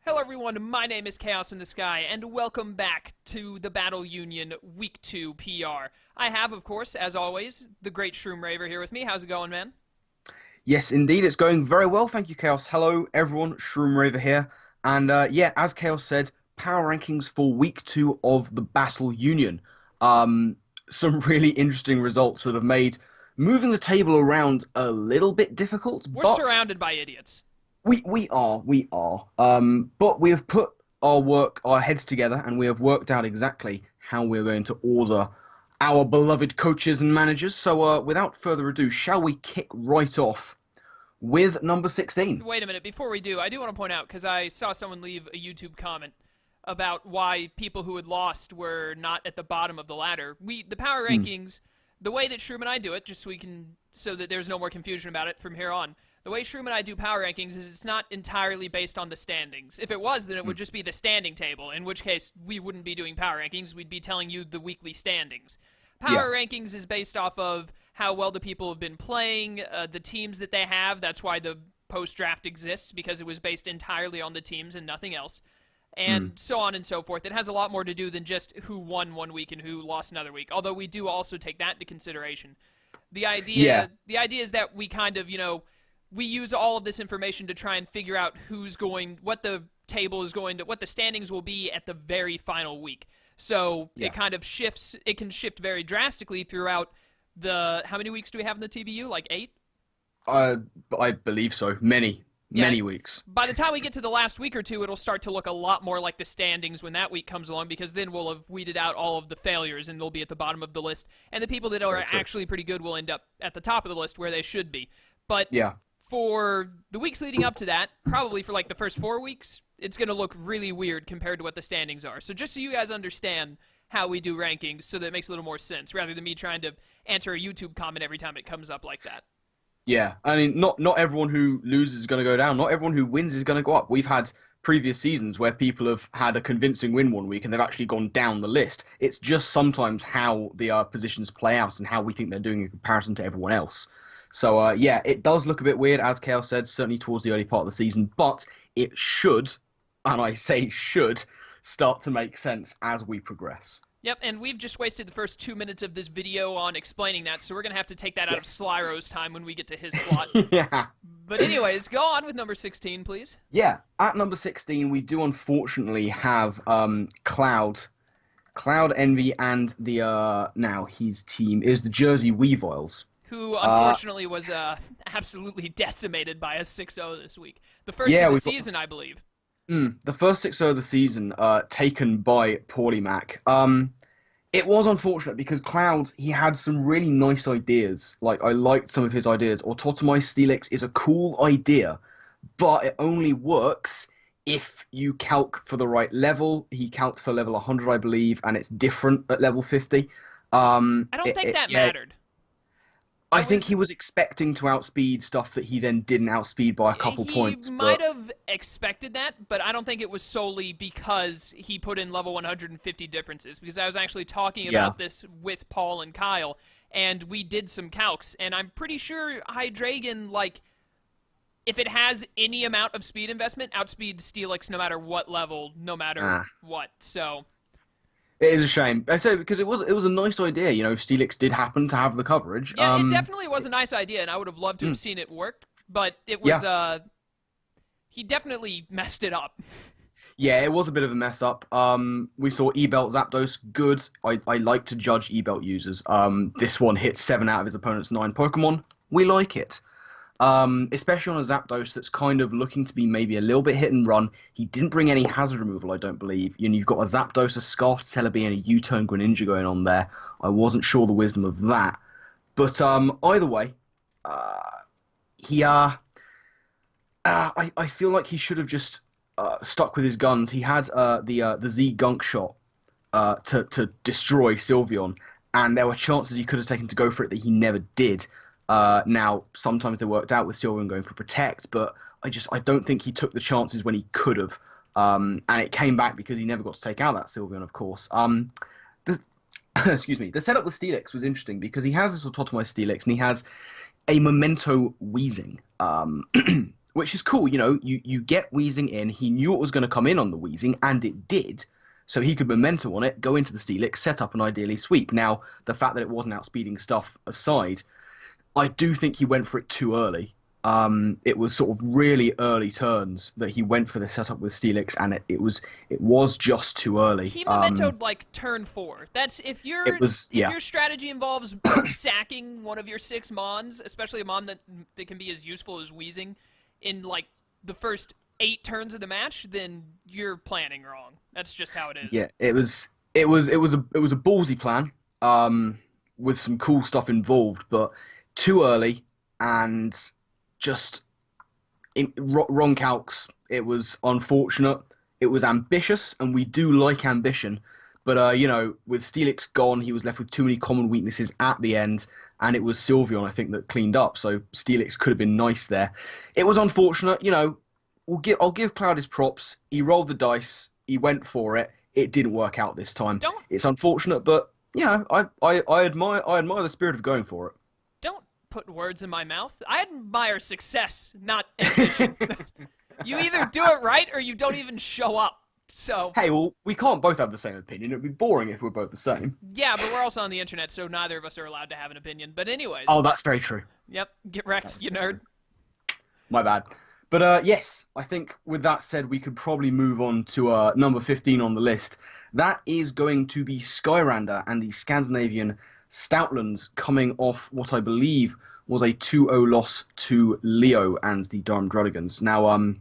Hello everyone, my name is Chaos in the Sky, and welcome back to the Battle Union Week 2 PR. I have, of course, as always, the great Shroom Raver here with me. How's it going, man? Yes, indeed, it's going very well. Thank you, Chaos. Hello, everyone. Shroom Raver here. And yeah, as Chaos said, power rankings for week 2 of the Battle Union. Um, some really interesting results that have made moving the table around a little bit difficult, We're but surrounded by idiots. we are. But we have put our heads together, and we have worked out exactly how we're going to order our beloved coaches and managers. So, without further ado, shall we kick right off with number 16? Wait a minute, before we do, I do want to point out, because I saw someone leave a YouTube comment about why people who had lost were not at the bottom of the ladder. The power rankings, the way that Shroom and I do it, just so that there's no more confusion about it from here on, the way Shroom and I do power rankings is it's not entirely based on the standings. If it was, then it would just be the standing table, in which case we wouldn't be doing power rankings, we'd be telling you the weekly standings. Power rankings is based off of how well the people have been playing, the teams that they have. That's why the post-draft exists, because it was based entirely on the teams and nothing else. And so on and so forth. It has a lot more to do than just who won one week and who lost another week, although we do also take that into consideration. The idea is that we kind of, we use all of this information to try and figure out what the table is going to, what the standings will be at the very final week. So it kind of shifts, it can shift very drastically throughout how many weeks do we have in the TBU? Like 8? I believe so. Many weeks. By the time we get to the last week or two, it'll start to look a lot more like the standings when that week comes along, because then we'll have weeded out all of the failures and they'll be at the bottom of the list. And the people that are actually pretty good will end up at the top of the list where they should be. But for the weeks leading up to that, probably for like the first 4 weeks, it's going to look really weird compared to what the standings are. So just so you guys understand how we do rankings, so that it makes a little more sense, rather than me trying to answer a YouTube comment every time it comes up like that. Yeah, I mean, not everyone who loses is going to go down. Not everyone who wins is going to go up. We've had previous seasons where people have had a convincing win one week and they've actually gone down the list. It's just sometimes how the positions play out and how we think they're doing in comparison to everyone else. So, yeah, it does look a bit weird, as Chaos said, certainly towards the early part of the season, but it should, and I say should, start to make sense as we progress. Yep, and we've just wasted the first 2 minutes of this video on explaining that, so we're going to have to take that out of Slyro's time when we get to his slot. Yeah. But anyways, go on with number 16, please. Yeah, at number 16, we do unfortunately have Cloud Envy, and now his team is the Jersey Weaviles. Who, unfortunately, was absolutely decimated by a 6-0 this week. The first of the season, I believe. The first 6-0 of the season, taken by Paulie Mac. It was unfortunate because Cloud, he had some really nice ideas. Like, I liked some of his ideas. Autotomized Steelix is a cool idea, but it only works if you calc for the right level. He calced for level 100, I believe, and it's different at level 50. I don't think that mattered. I think he was expecting to outspeed stuff that he then didn't outspeed by a couple points. He might have expected that, but I don't think it was solely because he put in level 150 differences, because I was actually talking about this with Paul and Kyle, and we did some calcs, and I'm pretty sure Hydreigon, like, if it has any amount of speed investment, outspeeds Steelix no matter what level, no matter what, so... It is a shame. I say because it was a nice idea. Steelix did happen to have the coverage. Yeah, it definitely was a nice idea, and I would have loved to have seen it work. But it was he definitely messed it up. Yeah, it was a bit of a mess up. We saw E-Belt Zapdos, good. I like to judge E-Belt users. This one hit 7 out of his opponent's 9 Pokemon. We like it. Especially on a Zapdos that's kind of looking to be maybe a little bit hit and run. He didn't bring any hazard removal, I don't believe. You've got a Zapdos, a Scarf Celebi, and a U-turn Greninja going on there. I wasn't sure the wisdom of that. But either way, I feel like he should have just stuck with his guns. He had the Z Gunk Shot to destroy Sylveon, and there were chances he could have taken to go for it that he never did. Now, sometimes they worked out with Sylveon going for Protect, but I don't think he took the chances when he could have. And it came back because he never got to take out that Sylveon, of course. Excuse me. The setup with Steelix was interesting because he has this Autotomized Steelix and he has a Memento Wheezing, which is cool. You know, you get Wheezing in. He knew it was going to come in on the Wheezing, and it did. So he could momentum on it, go into the Steelix, set up, and ideally sweep. Now, the fact that it wasn't outspeeding stuff aside, I do think he went for it too early. It was sort of really early turns that he went for the setup with Steelix, and it was just too early. He mementoed like turn 4. That's if your strategy involves sacking one of your 6 Mons, especially a Mon that can be as useful as Wheezing, in like the first 8 turns of the match, then you're planning wrong. That's just how it is. Yeah, it was a ballsy plan, with some cool stuff involved, but too early and just wrong calcs. It was unfortunate. It was ambitious, and we do like ambition. But you know, with Steelix gone, he was left with too many common weaknesses at the end, and it was Sylveon, I think, that cleaned up. So Steelix could have been nice there. It was unfortunate. You know, I'll give Cloud his props. He rolled the dice. He went for it. It didn't work out this time. It's unfortunate, but you know, I admire the spirit of going for it. Don't put words in my mouth. I admire success, not ambition. You either do it right or you don't even show up. So hey, well, we can't both have the same opinion. It'd be boring if we're both the same. Yeah, but we're also on the internet, so neither of us are allowed to have an opinion. But anyways. Oh, that's very true. Yep, get wrecked, you nerd. My bad. But yes, I think with that said, we could probably move on to number 15 on the list. That is going to be Skyrander and the Scandinavian Stoutlands, coming off what I believe was a 2-0 loss to Leo and the Durham Druddigans. Now,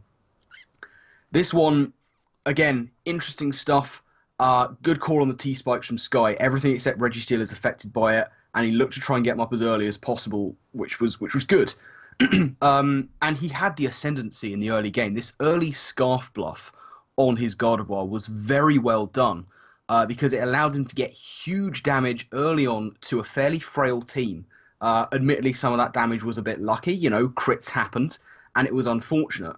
this one, again, interesting stuff. Good call on the T-spikes from Sky. Everything except Registeel is affected by it, and he looked to try and get them up as early as possible, which was good. And he had the ascendancy in the early game. This early Scarf bluff on his Gardevoir was very well done, because it allowed him to get huge damage early on to a fairly frail team. Admittedly, some of that damage was a bit lucky. You know, crits happened, and it was unfortunate.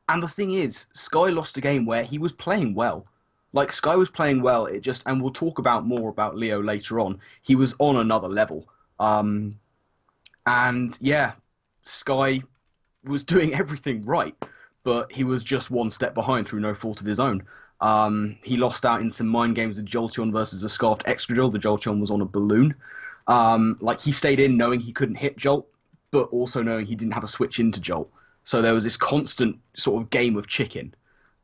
And the thing is, Sky lost a game where he was playing well. Like, Sky was playing well, and we'll talk more about Leo later on. He was on another level. And yeah, Sky was doing everything right, but he was just one step behind through no fault of his own. He lost out in some mind games with Jolteon versus a Scarfed Excadrill. The Jolteon was on a balloon. Like, he stayed in knowing he couldn't hit Jolt, but also knowing he didn't have a switch into Jolt. So there was this constant sort of game of chicken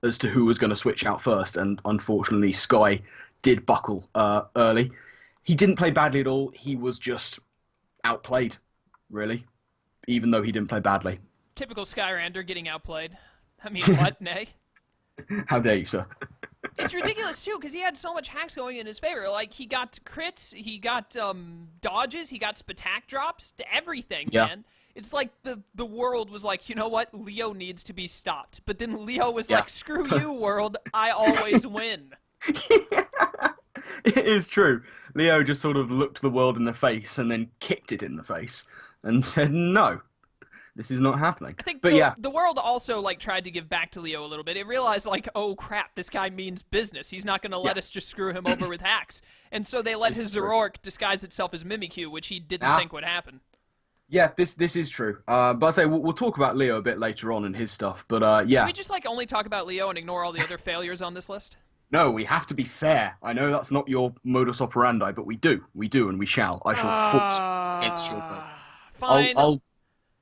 as to who was going to switch out first, and unfortunately Sky did buckle early. He didn't play badly at all. He was just outplayed, really, even though he didn't play badly. Typical Skyrander getting outplayed. I mean, what, nay? How dare you, sir? It's ridiculous, too, because he had so much hacks going in his favor. Like, he got crits, he got dodges, he got Spatak drops, to everything, man. It's like the world was like, you know what? Leo needs to be stopped. But then Leo was like, screw you, world. I always win. It is true. Leo just sort of looked the world in the face and then kicked it in the face and said, no, this is not happening. I think the world also like tried to give back to Leo a little bit. It realized, like, oh, crap, this guy means business. He's not going to let us just screw him over with hacks. And so they let his Zoroark disguise itself as Mimikyu, which he didn't think would happen. Yeah, this is true. But I say we'll talk about Leo a bit later on in his stuff. But yeah. Can we just like only talk about Leo and ignore all the other failures on this list? No, we have to be fair. I know that's not your modus operandi, but we do, and we shall. I shall force against your will. Fine.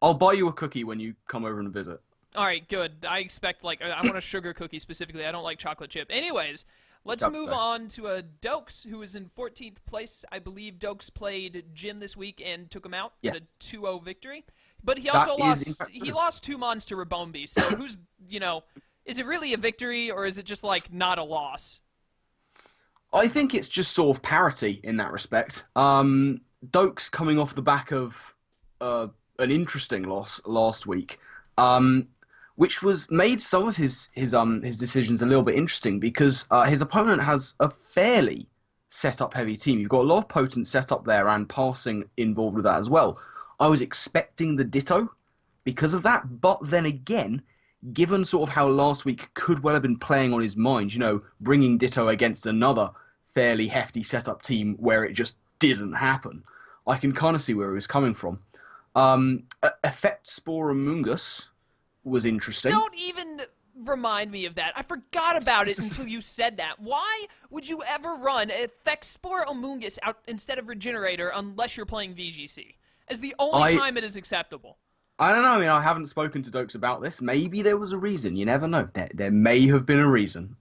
I'll buy you a cookie when you come over and visit. All right, good. I expect like I want a sugar cookie specifically. I don't like chocolate chip. Anyways. Let's move on to Dokes, who is in 14th place. I believe Dokes played Jim this week and took him out with a 2-0 victory. But he also lost 2 Mons to Rabombi. So who's, you know, is it really a victory or is it just like not a loss? I think it's just sort of parity in that respect. Dokes coming off the back of an interesting loss last week. Which made some of his decisions a little bit interesting because his opponent has a fairly set-up heavy team. You've got a lot of potent setup there and passing involved with that as well. I was expecting the Ditto because of that, but then again, given sort of how last week could well have been playing on his mind, you know, bringing Ditto against another fairly hefty setup team where it just didn't happen, I can kind of see where he was coming from. Effect Spore Amoongus was interesting. Don't even remind me of that. I forgot about it until you said that. Why would you ever run Effect Spore Amoongus out instead of Regenerator unless you're playing VGC? As the only time it is acceptable. I don't know. I mean, I haven't spoken to Dokes about this. Maybe there was a reason. You never know. There may have been a reason.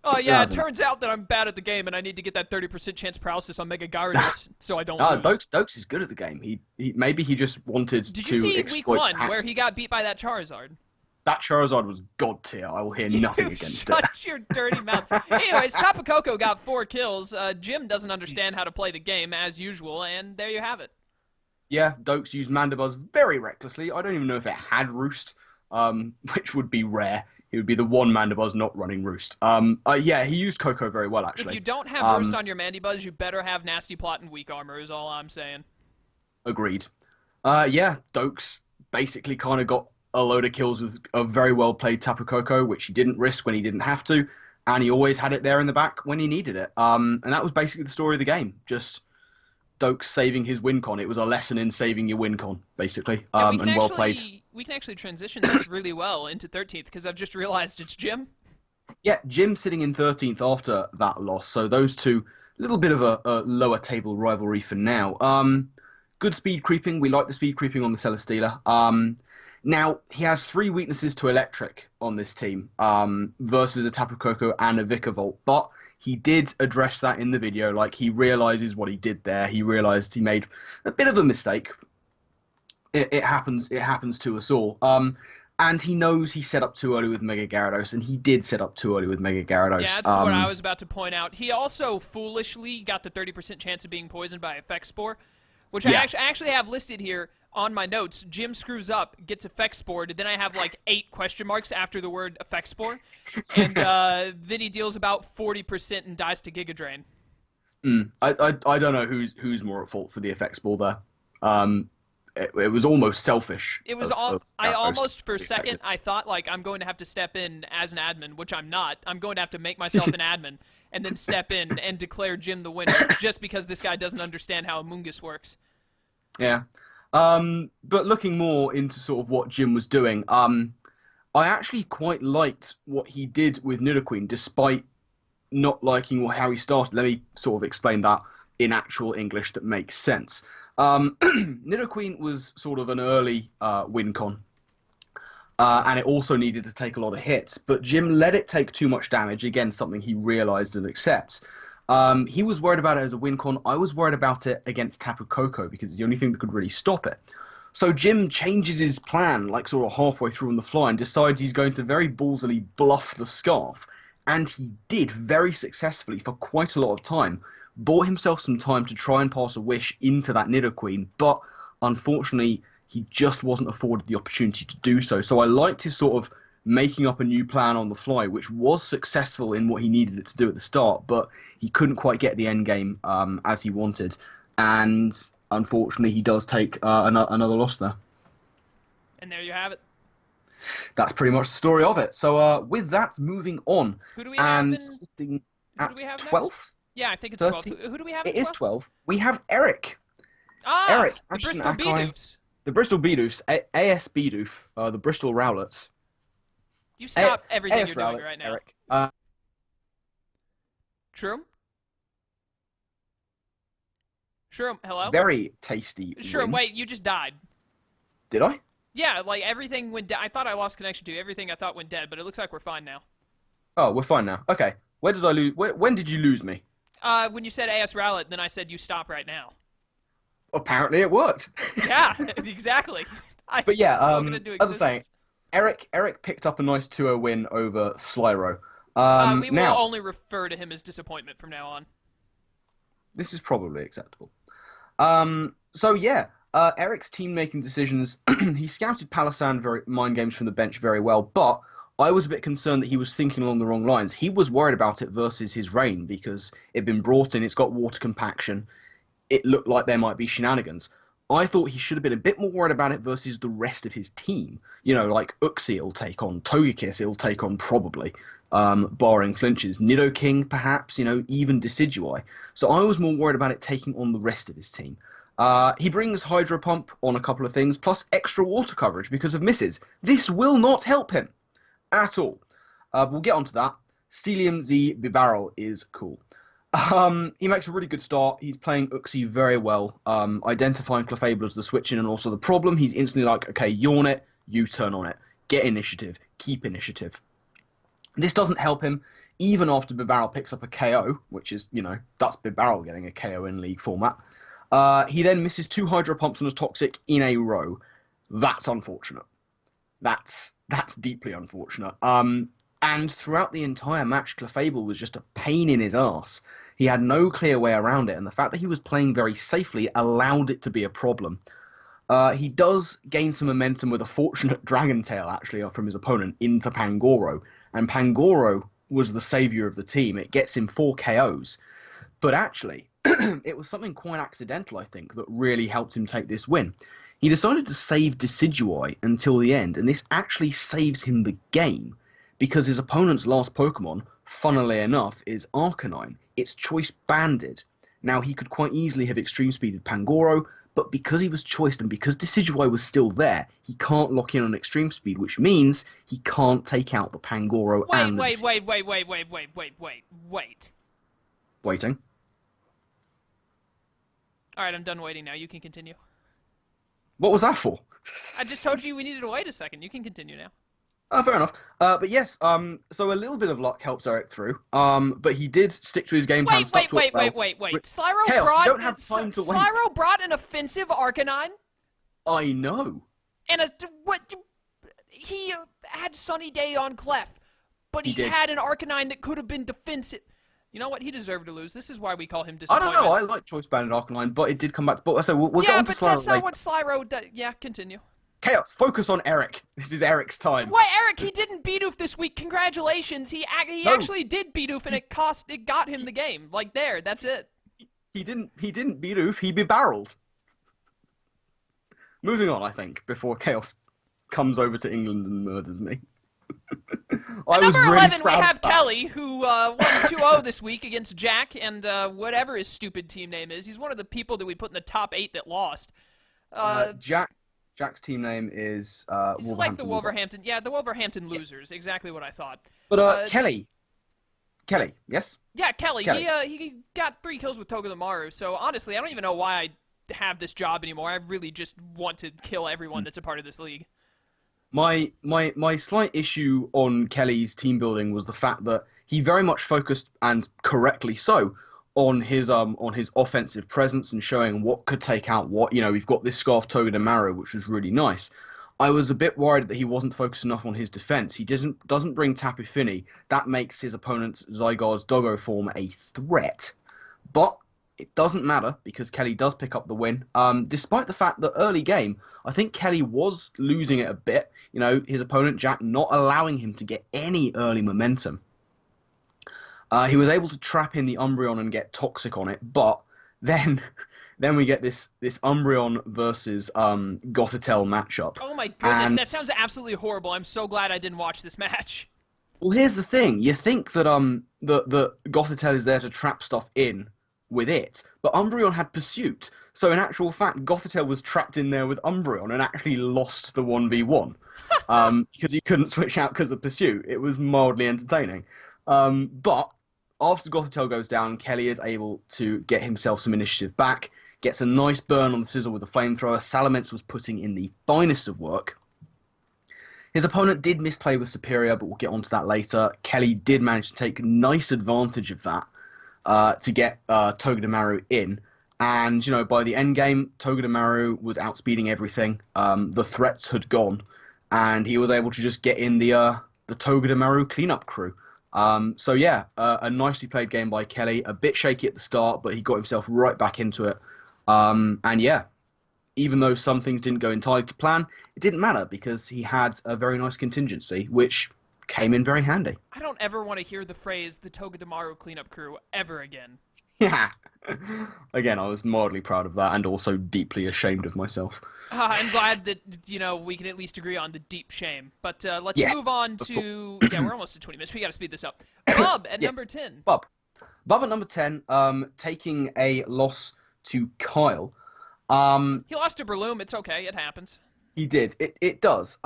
Oh yeah, it turns out that I'm bad at the game and I need to get that 30% chance paralysis on Mega Gyarados so I don't lose. Dokes is good at the game. Maybe he just wanted to. Did you see exploit week 1 hacks. where he got beat by that Charizard? That Charizard was god tier. I will hear nothing against it. Shut your dirty mouth. Anyways, Tapu Koko got 4 kills. Jim doesn't understand how to play the game as usual, and there you have it. Yeah, Dokes used Mandibuzz very recklessly. I don't even know if it had Roost, which would be rare. It would be the one Mandibuzz not running Roost. Yeah, he used Koko very well, actually. If you don't have Roost on your Mandibuzz, you better have Nasty Plot and Weak Armor is all I'm saying. Agreed. Yeah, Dokes basically kind of got a load of kills with a very well-played Tapu Koko, which he didn't risk when he didn't have to, and he always had it there in the back when he needed it. And that was basically the story of the game. Just Dokes saving his win con. It was a lesson in saving your win con, basically, and well played. We can actually transition this really well into 13th, because I've just realized it's Jim. Yeah, Jim sitting in 13th after that loss, so those two, a little bit of a lower table rivalry for now. Good speed creeping. We like the speed creeping on the Celesteela. Now, he has 3 weaknesses to Electric on this team, versus a Tapu Koko and a Vikavolt, but he did address that in the video. Like, he realizes what he did there. He realized he made a bit of a mistake. It happens to us all. And he knows he set up too early with Mega Gyarados, and he did set up too early with Mega Gyarados. Yeah, that's what I was about to point out. He also foolishly got the 30% chance of being poisoned by Effect Spore, which I actually have listed here on my notes. Jim screws up, gets Effect Spore, and then I have like 8 question marks after the word Effect Spore, and then he deals about 40% and dies to Giga Drain. I don't know who's more at fault for the Effect Spore there. It was almost selfish. It was I almost for a second I thought like I'm going to have to step in as an admin, which I'm not. I'm going to have to make myself an admin and then step in and declare Jim the winner just because this guy doesn't understand how Amoongus works. Yeah. But looking more into sort of what Jim was doing, I actually quite liked what he did with Nidoqueen, despite not liking how he started. Let me sort of explain that in actual English that makes sense. Nidoqueen was sort of an early win con, and it also needed to take a lot of hits, but Jim let it take too much damage, again, something he realized and accepts. He was worried about it as a win con. I was worried about it against Tapu Koko because it's the only thing that could really stop it. So Jim changes his plan, like sort of halfway through on the fly, and decides he's going to very ballsily bluff the Scarf. And he did very successfully for quite a lot of time. Bought himself some time to try and pass a wish into that Nidoqueen, but unfortunately he just wasn't afforded the opportunity to do so. So I liked his sort of making up a new plan on the fly, which was successful in what he needed it to do at the start, but he couldn't quite get the end game as he wanted, and unfortunately he does take another loss there. And there you have it. That's pretty much the story of it. So with that, moving on, who do we have and in... sitting at 12th. Yeah, I think it's 13? 12. Who do we have? It is 12. We have Eric. Eric, the Ashton Bristol Akai, Bedoofs. The Bristol Bedoofs, AS Bedoof, the Bristol Rowlets. You stop everything AS you're doing Rowlets, right now. Eric. Shroom? Shroom, hello? Very tasty. Shroom, win. wait, you just died. Did I? Yeah, like everything went dead. I thought I lost connection to you. Everything I thought went dead, but it looks like we're fine now. Oh, we're fine now. Okay. Where did I lose? When did you lose me? When you said AS Rowlet, then I said you stop right now. Apparently it worked. Yeah, exactly. But yeah, as I was saying, Eric picked up a nice 2-0 win over Slyro. We will only refer to him as disappointment from now on. This is probably acceptable. So yeah, Eric's team-making decisions, he scouted Palossand mind games from the bench very well, but I was a bit concerned that he was thinking along the wrong lines. He was worried about it versus his Rain because it'd been brought in, it's got water compaction. It looked like there might be shenanigans. I thought he should have been a bit more worried about it versus the rest of his team. You know, like Uxie it'll take on, Togekiss it'll take on probably, barring flinches. Nidoking perhaps, you know, even Decidueye. So I was more worried about it taking on the rest of his team. He brings Hydro Pump on a couple of things, plus extra water coverage because of misses. This will not help him at all. We'll get onto that. Stelium Z Bibarrel is cool. He makes a really good start. He's playing Uxie very well, identifying Clefable as the switch in and also the problem. He's instantly like, okay, you on it, you turn on it. Get initiative, keep initiative. This doesn't help him, even after Bibarrel picks up a KO, which is, that's Bibarrel getting a KO in League format. He then misses 2 Hydro Pumps on a Toxic in a row. That's unfortunate. That's deeply unfortunate. And throughout the entire match, Clefable was just a pain in his arse. He had no clear way around it, and the fact that he was playing very safely allowed it to be a problem. He does gain some momentum with a fortunate Dragon Tail, actually, from his opponent into Pangoro. And Pangoro was the saviour of the team. It gets him 4 KOs. But actually, it was something quite accidental, I think, that really helped him take this win. He decided to save Decidueye until the end, and this actually saves him the game, because his opponent's last Pokemon, funnily enough, is Arcanine. It's Choice Banded. Now, he could quite easily have Extreme Speeded Pangoro, but because he was choiced and because Decidueye was still there, he can't lock in on Extreme Speed, which means he can't take out the Pangoro and Wait. Waiting. Alright, I'm done waiting now. You can continue. What was that for? I just told you we needed to wait a second. You can continue now. Fair enough. But yes, so a little bit of luck helps Eric through. But he did stick to his game plan. Wait. Slyro brought an offensive Arcanine? I know. And he had Sunny Day on Clef, but he had an Arcanine that could have been defensive. You know what? He deserved to lose. This is why we call him disappointment. I don't know. I like Choice Banded Arcanine, but it did come back. But so we'll get on to Slyro later. Yeah, but that's not what Slyro does. Yeah, continue. Chaos, focus on Eric. This is Eric's time. Why, Eric? He didn't Bidoof this week. Congratulations. He actually did Bidoof, and it got him the game. Like there, that's it. He didn't Bidoof. He be-barreled. Moving on, I think, before Chaos comes over to England and murders me. Number 11, we have Kelly, who won 2-0 this week against Jack, and whatever his stupid team name is. He's one of the people that we put in the top 8 that lost. Jack's team name is It's like the Wolverhampton. Yeah, the Wolverhampton Losers. Exactly what I thought. But Kelly, yes? Yeah, Kelly. He got 3 kills with Togedemaru, so honestly, I don't even know why I have this job anymore. I really just want to kill everyone that's a part of this league. My slight issue on Kelly's team building was the fact that he very much focused, and correctly so, on his offensive presence and showing what could take out what. We've got this Scarf Togedemaru, which was really nice. I was a bit worried that he wasn't focused enough on his defense. He doesn't bring Tapu Fini. That makes his opponent's Zygarde's Doggo form a threat. But it doesn't matter because Kelly does pick up the win. Despite the fact that early game, I think Kelly was losing it a bit. His opponent Jack not allowing him to get any early momentum. He was able to trap in the Umbreon and get Toxic on it, but then we get this Umbreon versus Gothitelle matchup. Oh my goodness, that sounds absolutely horrible. I'm so glad I didn't watch this match. Well, here's the thing. You think that the Gothitelle is there to trap stuff in with it, but Umbreon had Pursuit. So in actual fact, Gothitelle was trapped in there with Umbreon and actually lost the 1v1 because he couldn't switch out because of Pursuit. It was mildly entertaining. But after Gothitelle goes down, Kelly is able to get himself some initiative back, gets a nice burn on the Sizzle with the Flamethrower. Salamence was putting in the finest of work. His opponent did misplay with Superior, but we'll get onto that later. Kelly did manage to take nice advantage of that to get Togedemaru in. And, by the end game, Togedemaru was outspeeding everything. The threats had gone, and he was able to just get in the Togedemaru cleanup crew. So yeah, a nicely played game by Kelly. A bit shaky at the start, but he got himself right back into it. And yeah, even though some things didn't go entirely to plan, it didn't matter because he had a very nice contingency, which came in very handy. I don't ever want to hear the phrase "the Togedemaru cleanup crew" ever again. Yeah. Again, I was mildly proud of that and also deeply ashamed of myself. I'm glad that, we can at least agree on the deep shame. But let's move on to... Yeah, we're almost at 20 minutes. We got to speed this up. Bub at number 10. Bub at number 10, taking a loss to Kyle. He lost to Breloom. It's okay. It happens. He did. It does.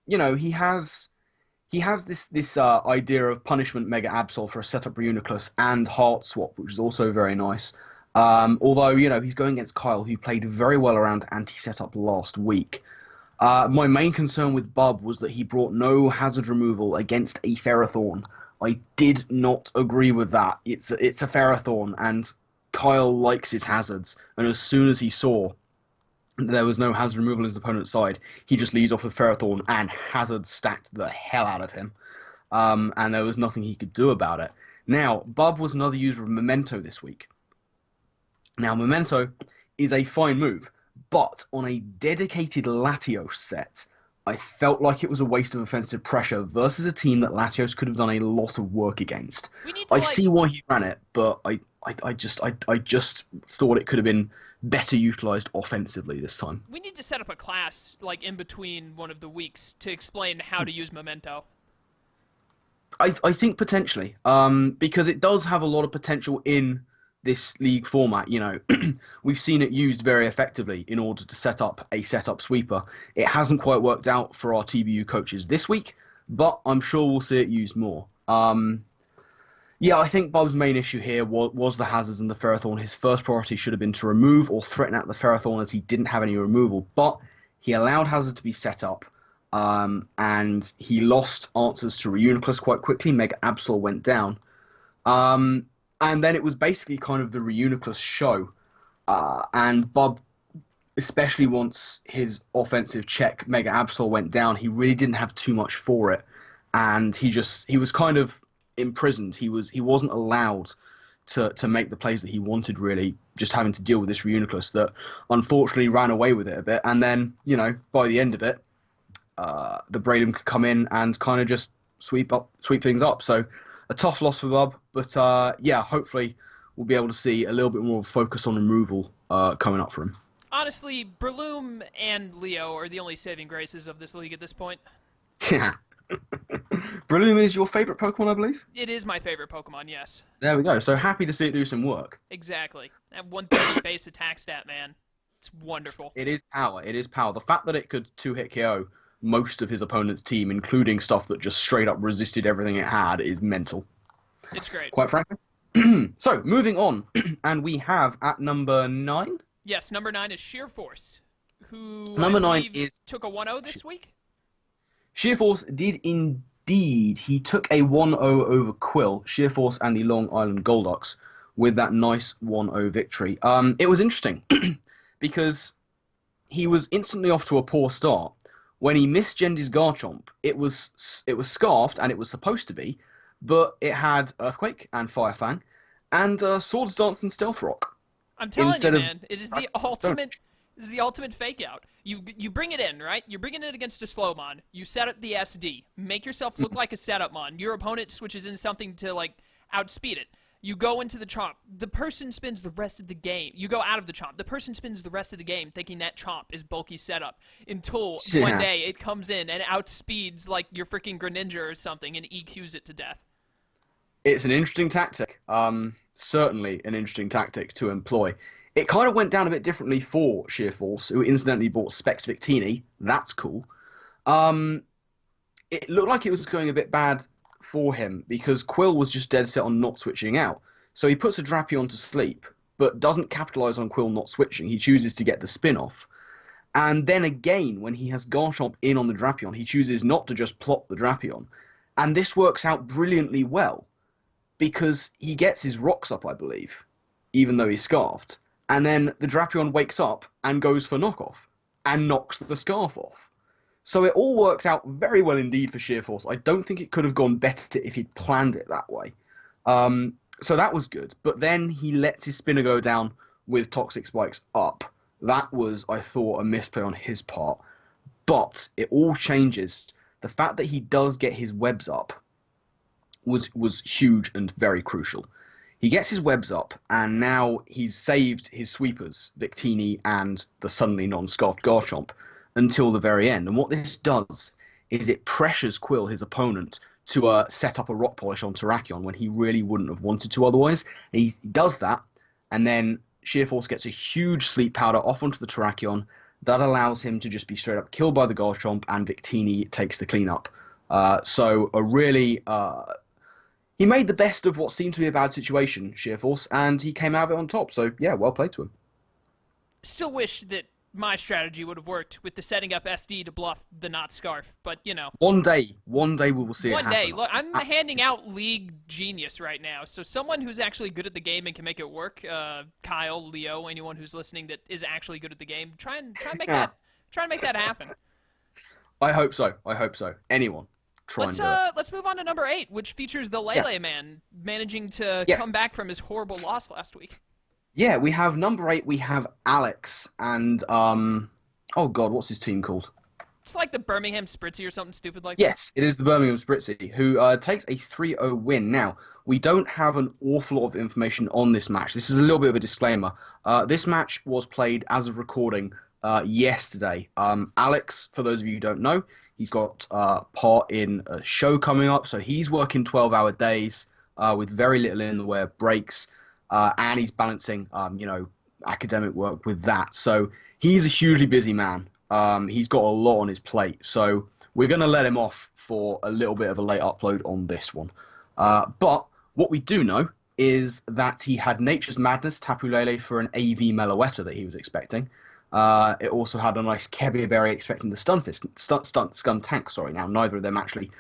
He has this idea of punishment Mega Absol for a setup Reuniclus and Heart Swap, which is also very nice. Although, he's going against Kyle, who played very well around anti-setup last week. My main concern with Bub was that he brought no hazard removal against a Ferrothorn. I did not agree with that. It's a Ferrothorn, and Kyle likes his hazards, and as soon as he saw there was no hazard removal on his opponent's side, he just leads off with Ferrothorn and hazard stacked the hell out of him. And there was nothing he could do about it. Now, Bub was another user of Memento this week. Now, Memento is a fine move, but on a dedicated Latios set, I felt like it was a waste of offensive pressure versus a team that Latios could have done a lot of work against. I see why he ran it, but I just thought it could have been better utilized offensively this time. We need to set up a class in between one of the weeks to explain how to use Memento. I think potentially, because it does have a lot of potential in this league format. We've seen it used very effectively in order to set up a setup sweeper. It hasn't quite worked out for our TBU coaches this week, but I'm sure we'll see it used more. Yeah, I think Bob's main issue here was the hazards and the Ferrothorn. His first priority should have been to remove or threaten out the Ferrothorn, as he didn't have any removal, but he allowed hazard to be set up, and he lost answers to Reuniclus quite quickly. Mega Absol went down, and then it was basically kind of the Reuniclus show, and Bob, especially once his offensive check Mega Absol went down, he really didn't have too much for it, and he was kind of imprisoned. He wasn't allowed to make the plays that he wanted, really, just having to deal with this Reuniclus that unfortunately ran away with it a bit. And then, by the end of it, the Braylon could come in and kind of just sweep things up. So a tough loss for Bob, but yeah, hopefully we'll be able to see a little bit more focus on removal coming up for him. Honestly, Breloom and Leo are the only saving graces of this league at this point. Yeah. Breloom is your favorite Pokemon, I believe? It is my favorite Pokemon, yes. There we go. So happy to see it do some work. Exactly. That 130 base attack stat, man. It's wonderful. It is power. It is power. The fact that it could two-hit KO most of his opponent's team, including stuff that just straight up resisted everything it had, is mental. It's great. Quite frankly. So, moving on. And we have at number 9? Yes, number 9 is Shearforce, who number 9 took a 1-0 this week. Shearforce did indeed. He took a 1-0 over Quill, Shearforce and the Long Island Golducks, with that nice 1-0 victory. It was interesting because he was instantly off to a poor start. When he misgendered his Garchomp, it was scarfed, and it was supposed to be, but it had Earthquake and Firefang and Swords Dance and Stealth Rock. I'm telling you, man, it is the ultimate. This is the ultimate fake out. You bring it in, right? You're bringing it against a Slowmon. You set up the SD. Make yourself look like a setup mon. Your opponent switches in something to, outspeed it. You go into the Chomp. The person spends the rest of the game. You go out of the Chomp. The person spends the rest of the game thinking that Chomp is bulky setup until one day it comes in and outspeeds, your freaking Greninja or something and EQs it to death. It's an interesting tactic. Certainly an interesting tactic to employ. It kind of went down a bit differently for Shearforce, who incidentally bought Specs Victini. That's cool. It looked like it was going a bit bad for him because Quill was just dead set on not switching out. So he puts a Drapion to sleep, but doesn't capitalize on Quill not switching. He chooses to get the spin off. And then again, when he has Garchomp in on the Drapion, he chooses not to just plot the Drapion. And this works out brilliantly well because he gets his rocks up, I believe, even though he's scarfed. And then the Drapion wakes up and goes for knockoff and knocks the scarf off. So it all works out very well indeed for Shearforce. I don't think it could have gone better if he'd planned it that way. So that was good. But then he lets his spinner go down with Toxic Spikes up. That was, I thought, a misplay on his part. But it all changes. The fact that he does get his webs up was huge and very crucial. He gets his webs up, and now he's saved his sweepers, Victini and the suddenly non-scarfed Garchomp, until the very end. And what this does is it pressures Quill, his opponent, to set up a Rock Polish on Terrakion when he really wouldn't have wanted to otherwise. And he does that, and then Shearforce gets a huge sleep powder off onto the Terrakion. That allows him to just be straight up killed by the Garchomp, and Victini takes the cleanup. So a really he made the best of what seemed to be a bad situation, Shearforce, and he came out of it on top. So yeah, well played to him. Still wish that my strategy would have worked with the setting up SD to bluff the not scarf, but you know. One day we will see it happen. One day. Look, I'm handing out league genius right now, so someone who's actually good at the game and can make it work, Kyle, Leo, anyone who's listening that is actually good at the game, try and make that happen. I hope so. Anyone. Let's move on to number 8, which features the Lele Man managing to come back from his horrible loss last week. Yeah, we have number 8. We have Alex and oh god, what's his team called? It's like the Birmingham Spritzy or something stupid like that. Yes, it is the Birmingham Spritzy, who takes a 3-0 win. Now, we don't have an awful lot of information on this match. This is a little bit of a disclaimer. This match was played as of recording yesterday. Alex, for those of you who don't know, he's got part in a show coming up, so he's working 12-hour days with very little in the way of breaks. And he's balancing, academic work with that. So he's a hugely busy man. He's got a lot on his plate. So we're going to let him off for a little bit of a late upload on this one. But what we do know is that he had Nature's Madness Tapu Lele for an AV Meloetta that he was expecting. It also had a nice Kebia Berry expecting the Skuntank. Sorry, now neither of them actually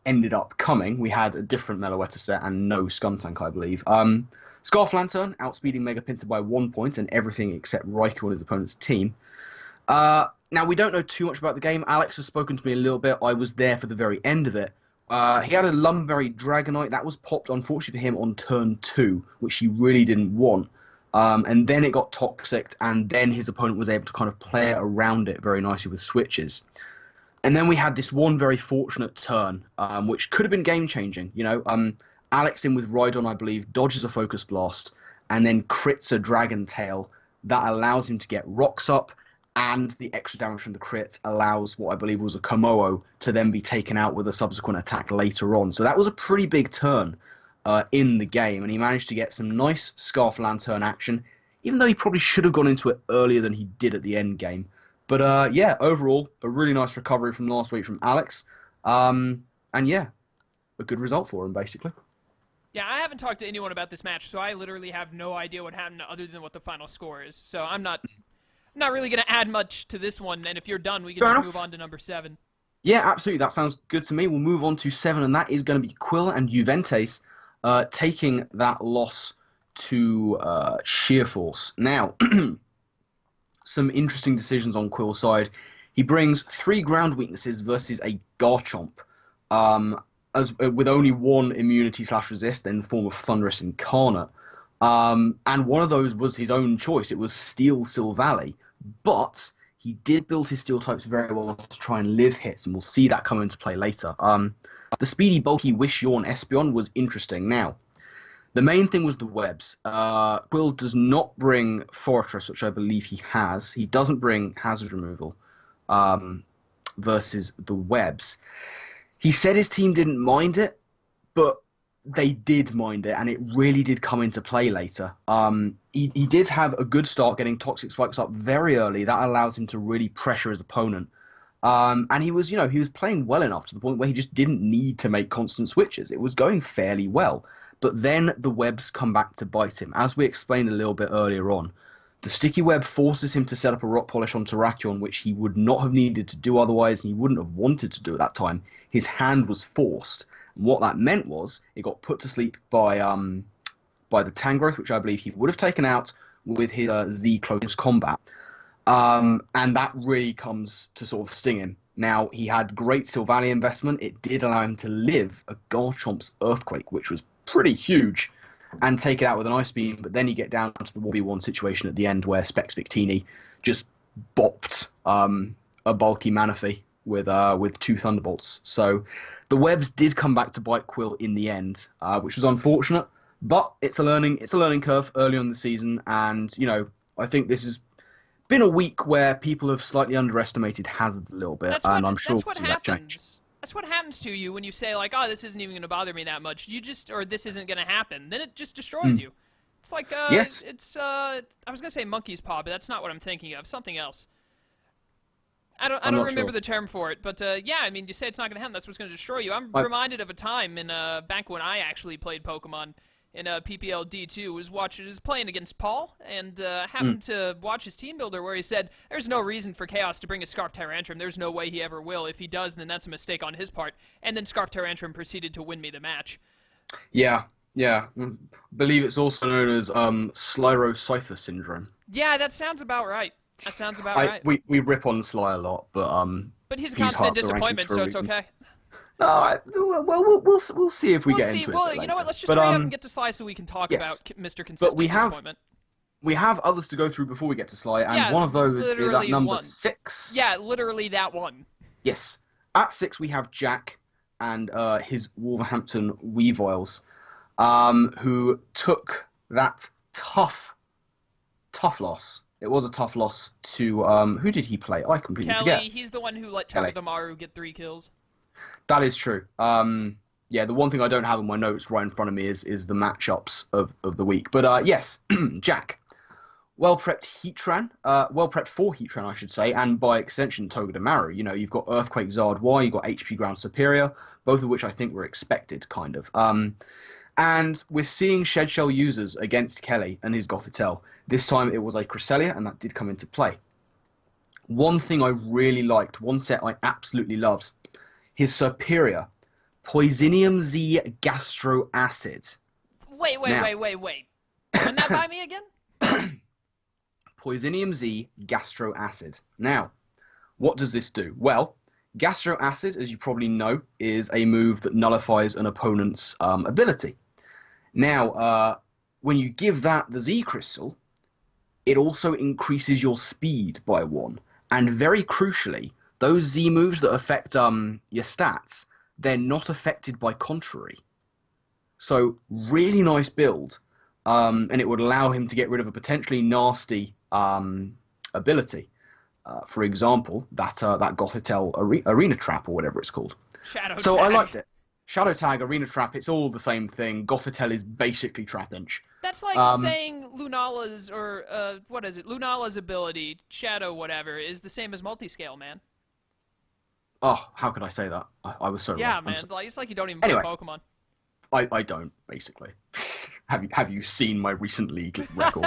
ended up coming. We had a different Meloetta set and no Skuntank, I believe. Scarf Lantern outspeeding Mega Pinsir by 1 point and everything except Raikou on his opponent's team. Now, we don't know too much about the game. Alex has spoken to me a little bit. I was there for the very end of it. He had a Lumberry Dragonite. That was popped, unfortunately for him, on turn 2, which he really didn't want. And then it got Toxic, and then his opponent was able to kind of play around it very nicely with switches. And then we had this one very fortunate turn, which could have been game-changing. Alex in with Rhydon, I believe, dodges a Focus Blast, and then crits a Dragon Tail. That allows him to get Rocks up, and the extra damage from the crit allows what I believe was a Komodo to then be taken out with a subsequent attack later on. So that was a pretty big turn in the game, and he managed to get some nice Scarf Lantern action, even though he probably should have gone into it earlier than he did at the end game. But yeah, overall, a really nice recovery from last week from Alex. And yeah, a good result for him, basically. Yeah, I haven't talked to anyone about this match, so I literally have no idea what happened other than what the final score is. So I'm not really going to add much to this one, and if you're done, we can just move on to number 7. Yeah, absolutely. That sounds good to me. We'll move on to 7, and that is going to be Quill and Juventus taking that loss to Shearforce. Now, some interesting decisions on Quill's side. He brings 3 ground weaknesses versus a Garchomp. With only 1 immunity/resist in the form of Thunderous Incarnate. And one of those was his own choice. It was Steel Silvally. But he did build his Steel types very well to try and live hits, and we'll see that come into play later. The speedy, bulky Wish Yawn Espeon was interesting. Now, the main thing was the webs. Quill does not bring Fortress, which I believe he has. He doesn't bring Hazard Removal versus the webs. He said his team didn't mind it, but they did mind it, and it really did come into play later. He did have a good start getting Toxic Spikes up very early. That allows him to really pressure his opponent. And he was playing well enough to the point where he just didn't need to make constant switches. It was going fairly well. But then the webs come back to bite him. As we explained a little bit earlier on, the sticky web forces him to set up a Rock Polish on Terrakion, which he would not have needed to do otherwise, and he wouldn't have wanted to do at that time. His hand was forced. And what that meant was it got put to sleep by the Tangrowth, which I believe he would have taken out with his Z Close Combat. And that really comes to sort of sting him. Now, he had great Silvally investment. It did allow him to live a Garchomp's Earthquake, which was pretty huge, and take it out with an Ice Beam, but then you get down to the 1v1 situation at the end where Specs Victini just bopped a bulky Manaphy with 2 Thunderbolts. So the webs did come back to bite Quill in the end, which was unfortunate, but it's a learning curve early on in the season, and I think this has been a week where people have slightly underestimated hazards a little bit, and I'm sure we'll see that change. That's what happens to you when you say, like, oh, this isn't even going to bother me that much. Or this isn't going to happen. Then it just destroys you. It's like Yes, I was gonna say monkey's paw, but that's not what I'm thinking of. Something else. I I'm don't not remember sure. the term for it, but yeah, I mean, you say it's not gonna happen. That's what's gonna destroy you. I'm I, reminded of a time in back when I actually played Pokemon in PPL D2. Was playing against Paul and mm, happened to watch his team builder where he said, "There's no reason for Chaos to bring a Scarf Tyrantrum. There's no way he ever will. If he does, then that's a mistake on his part." And then Scarf Tyrantrum proceeded to win me the match. yeah, yeah. Believe it's also known as Slyro syndrome. Yeah, that sounds about right. That sounds about I right. we rip on Sly a lot, but But he's a he's high constant up the rankings disappointment, for a so it's reason. okay. We'll see if we We'll get see. into it a Well, bit you know later. what? Let's just But hurry up and get to Sly so we can talk yes, about Mr. but Consistent Disappointment. we have others to go through before we get to Sly, and Yeah, one of those is at literally number one. 6. Yeah, literally that one. Yes, at 6 we have Jack and his Wolverhampton Weaviles, who took that tough loss. It was a tough loss to who did he play? I completely forget. Kelly, he's the one who let Kelly. Togedemaru get 3 kills. That is true. Yeah, the one thing I don't have in my notes right in front of me is the matchups of the week. But yes, Jack, well prepped Heatran, well prepped for Heatran, I should say, and by extension Togedemaru. You know, you've got Earthquake Zard Y, you've got HP Ground Superior, both of which I think were expected, kind of. And we're seeing Shed Shell users against Kelly and his Gothitelle. This time it was a Cresselia, and that did come into play. One thing I really liked, one set I absolutely loved, his Superior, Poisonium Z Gastro Acid. Wait. Run that by me again? Poisonium Z Gastro Acid. Now, what does this do? Well, Gastro Acid, as you probably know, is a move that nullifies an opponent's ability. Now, when you give that the Z Crystal, it also increases your speed by 1. And very crucially, those Z moves that affect your stats, they're not affected by Contrary. So, really nice build. And it would allow him to get rid of a potentially nasty ability. For example, that Gothitelle Arena Trap or whatever it's called. Shadow So Tag. I liked it. Shadow Tag, Arena Trap, it's all the same thing. Gothitelle is basically Trap Inch. That's like saying Lunala's, or, what is it? Lunala's ability, Shadow whatever, is the same as Multiscale, man. Oh, how could I say that? I was so Yeah, wrong. man. Like, it's like you don't even Anyway. play Pokemon. I don't, basically. Have you seen my recent league record?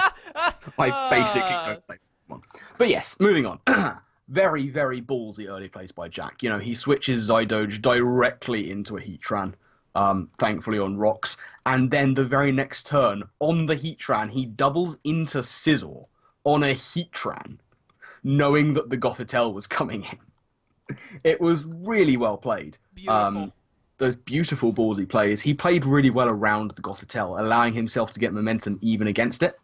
I basically don't play Pokemon. But yes, moving on. Very, very ballsy early plays by Jack. You know, he switches Zydoge directly into a Heatran, thankfully on rocks. And then the very next turn, on the Heatran, he doubles into Scizor on a Heatran, knowing that the Gothitelle was coming in. It was really well played. Beautiful. Those beautiful ballsy plays. He played really well around the Gothitelle, allowing himself to get momentum even against it.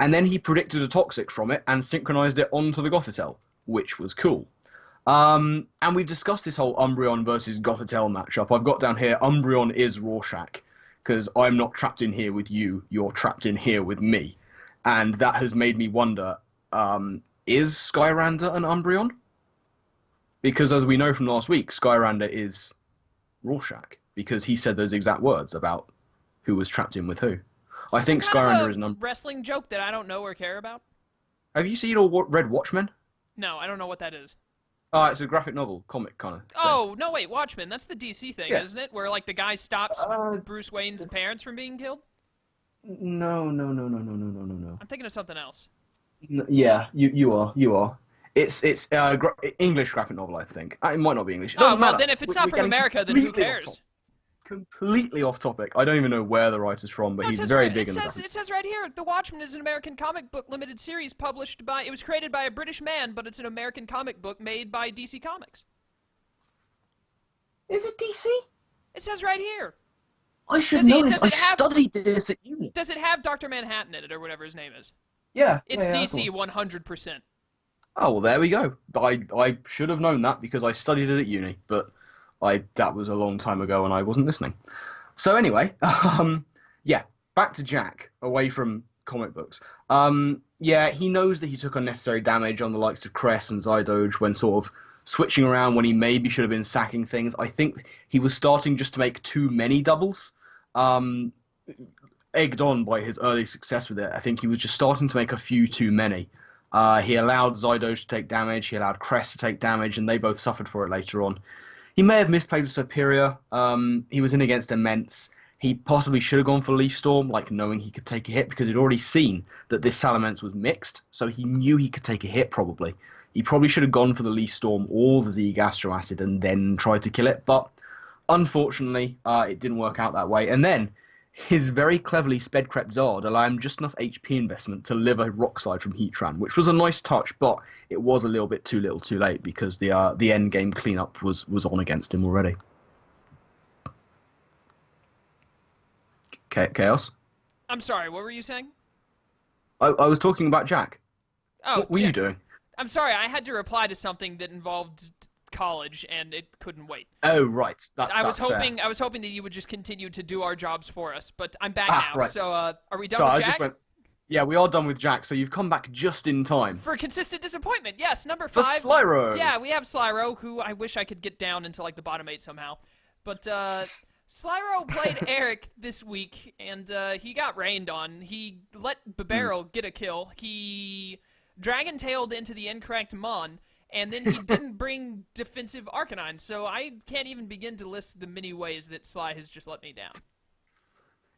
And then he predicted a Toxic from it and synchronized it onto the Gothitelle, which was cool. And we've discussed this whole Umbreon versus Gothitelle matchup. I've got down here, Umbreon is Rorschach, because I'm not trapped in here with you, you're trapped in here with me. And that has made me wonder, is Skyrander an Umbreon? Because as we know from last week, Skyrander is Rorschach, because he said those exact words about who was trapped in with who. I think Skyrander is an wrestling joke that I don't know or care about. Have you seen all Red Watchmen? No, I don't know what that is. It's a graphic novel, comic kind of thing. Oh, no, wait, Watchmen. That's the DC thing, Yeah. isn't it? Where, like, the guy stops Bruce Wayne's parents from being killed? No. I'm thinking of something else. Yeah, you are. It's English graphic novel, I think. It might not be English. It Oh, doesn't well, matter. then if it's We're not from getting America, then who completely off cares? topic. Completely off topic. I don't even know where the writer's from, but No, it he's says very right, big it in the says, graphic. it says right here, The Watchmen is an American comic book limited series published by... It was created by a British man, but it's an American comic book made by DC Comics. Is it DC? It says right here. I should Does he- know this. does I it have- studied this at uni. Does it have Dr. Manhattan in it, or whatever his name is? Yeah. It's yeah, DC cool. 100%. Oh, well, there we go. I should have known that because I studied it at uni, but that was a long time ago and I wasn't listening. So anyway, yeah, back to Jack, away from comic books. Yeah, he knows that he took unnecessary damage on the likes of Cress and Zydoge when sort of switching around when he maybe should have been sacking things. I think he was starting just to make too many doubles. egged on by his early success with it. I think he was just starting to make a few too many. He allowed Zydoge to take damage, he allowed Crest to take damage, and they both suffered for it later on. He may have misplayed with Superior. He was in against Immense. He possibly should have gone for Leaf Storm, like knowing he could take a hit, because he'd already seen that this Salamence was mixed, so he knew he could take a hit probably. He probably should have gone for the Leaf Storm or the Z Gastro Acid and then tried to kill it, but unfortunately, it didn't work out that way. And then his very cleverly sped crept Zard allowed him just enough HP investment to live a Rock Slide from Heatran, which was a nice touch, but it was a little bit too little too late because the end game cleanup was on against him already. Chaos? I'm sorry, what were you saying? I was talking about Jack. Oh, what were you doing? I'm sorry, I had to reply to something that involved college, and it couldn't wait. Oh, right. I was hoping fair. that you would just continue to do our jobs for us, but I'm back now. Right. So, are we done Sorry, with Jack? Yeah, we are done with Jack, so you've come back just in time. For consistent disappointment, yes, number For 5. Slyro! Yeah, we have Slyro, who I wish I could get down into, like, the bottom 8 somehow. But, Slyro played Eric this week, and, he got rained on. He let Babero get a kill. He Dragon-tailed into the incorrect Mon, and then he didn't bring defensive Arcanine, so I can't even begin to list the many ways that Sly has just let me down.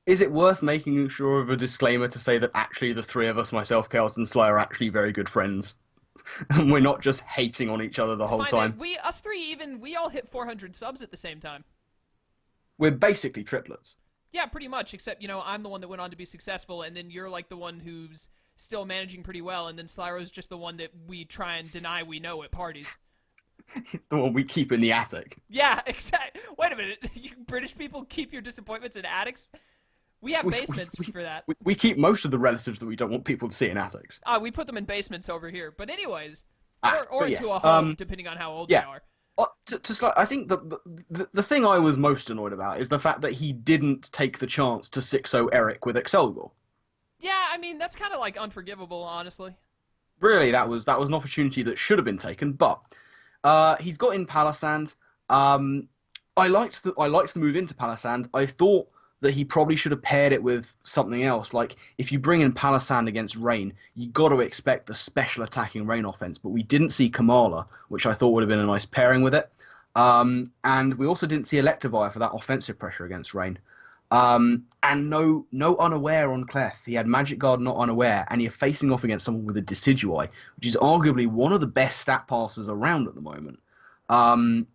Is it worth making sure of a disclaimer to say that actually the three of us, myself, Chaos, and Sly, are actually very good friends? And we're not just hating on each other the whole time? Us three, we all hit 400 subs at the same time. We're basically triplets. Yeah, pretty much, except, I'm the one that went on to be successful, and then you're like the one who's still managing pretty well, and then Slyro's just the one that we try and deny we know at parties. The one we keep in the attic. Yeah, exactly. Wait a minute. You British people keep your disappointments in attics? We have basements for that. We keep most of the relatives that we don't want people to see in attics. We put them in basements over here. But anyways, or yes. to a home, depending on how old they are. I think the thing I was most annoyed about is the fact that he didn't take the chance to 6-0 Eric with Excelgor. Yeah, I mean, that's kind of like unforgivable, honestly. Really, that was an opportunity that should have been taken, but he's got in Palisand. I liked the move into Palisand. I thought that he probably should have paired it with something else. Like, if you bring in Palisand against Rain, you got to expect the special attacking Rain offense, but we didn't see Kamala, which I thought would have been a nice pairing with it. And we also didn't see Electivire for that offensive pressure against Rain. And no Unaware on Clef. He had Magic Guard, not Unaware, and you're facing off against someone with a Decidueye, which is arguably one of the best stat passers around at the moment. And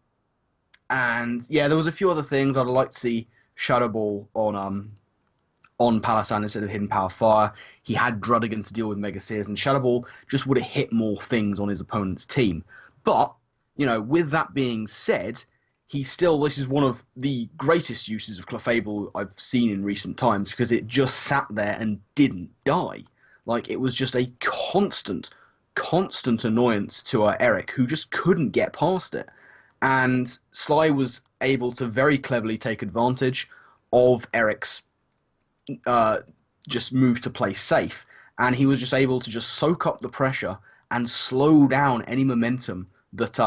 yeah, there was a few other things I'd like to see. Shadow Ball on Palisand instead of Hidden Power Fire. He had Druddigan to deal with Mega Sears, and Shadow Ball just would have hit more things on his opponent's team. But, with that being said, this is one of the greatest uses of Clefable I've seen in recent times, because it just sat there and didn't die. Like, it was just a constant annoyance to Eric, who just couldn't get past it. And Sly was able to very cleverly take advantage of Eric's just move to play safe. And he was just able to just soak up the pressure and slow down any momentum that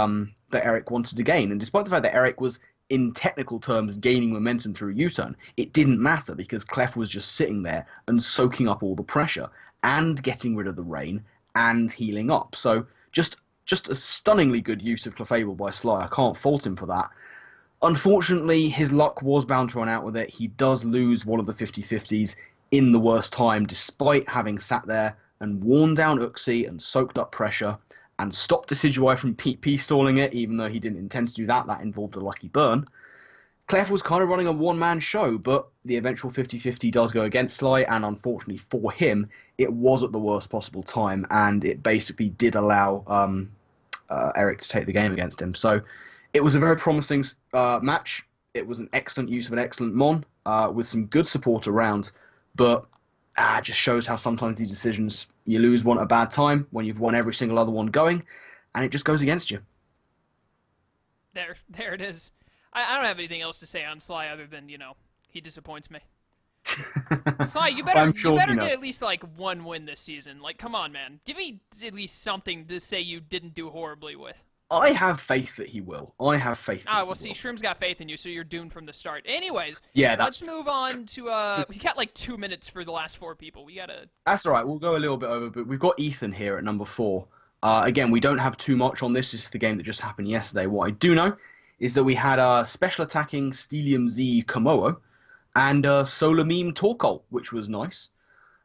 Eric wanted to gain. And despite the fact that Eric was, in technical terms, gaining momentum through a U-turn, it didn't matter because Clef was just sitting there and soaking up all the pressure and getting rid of the rain and healing up. So just a stunningly good use of Clefable by Sly. I can't fault him for that. Unfortunately, his luck was bound to run out with it. He does lose one of the 50-50s in the worst time, despite having sat there and worn down Uxie and soaked up pressure and stopped Decidueye from PP stalling it, even though he didn't intend to do that. That involved a lucky burn. Clef was kind of running a one-man show, but the eventual 50-50 does go against Sly, and unfortunately for him, it was at the worst possible time, and it basically did allow Eric to take the game against him. So it was a very promising match. It was an excellent use of an excellent Mon, with some good support around, but it just shows how sometimes these decisions, you lose one at a bad time when you've won every single other one going, and it just goes against you. There it is. I don't have anything else to say on Sly other than, he disappoints me. Sly, you better get at least, one win this season. Like, come on, man. Give me at least something to say you didn't do horribly with. I have faith that he will. I have faith that Ah, he well, see, will. Shroom's got faith in you, so you're doomed from the start. Anyways, Yeah, let's move on to, we got like 2 minutes for the last 4 people. We gotta... that's all right. We'll go a little bit over, but we've got Ethan here at number 4. Again, we don't have too much on this. This is the game that just happened yesterday. What I do know is that we had special attacking Stelium Z Komodo and Solar Meme Torkoal, which was nice.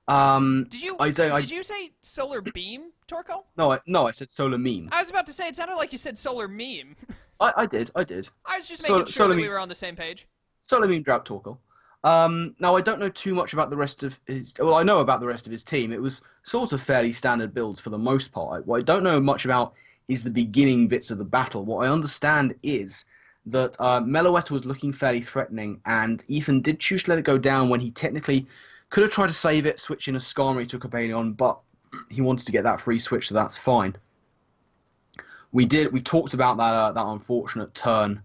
Did you I'd say did you say solar beam, Torko? no, I said Solar Meme. I was about to say it sounded like you said solar meme. I did. I was just making sure Solar that we Meme, were on the same page. Solar Meme Drab Torkoal. Now I don't know too much about the rest of his. Well, I know about the rest of his team. It was sort of fairly standard builds for the most part. What I don't know much about is the beginning bits of the battle. What I understand is that Meloetta was looking fairly threatening, and Ethan did choose to let it go down when he technically could have tried to save it, switching a Skarmory to a Cobalion, but he wanted to get that free switch, so that's fine. We talked about that unfortunate turn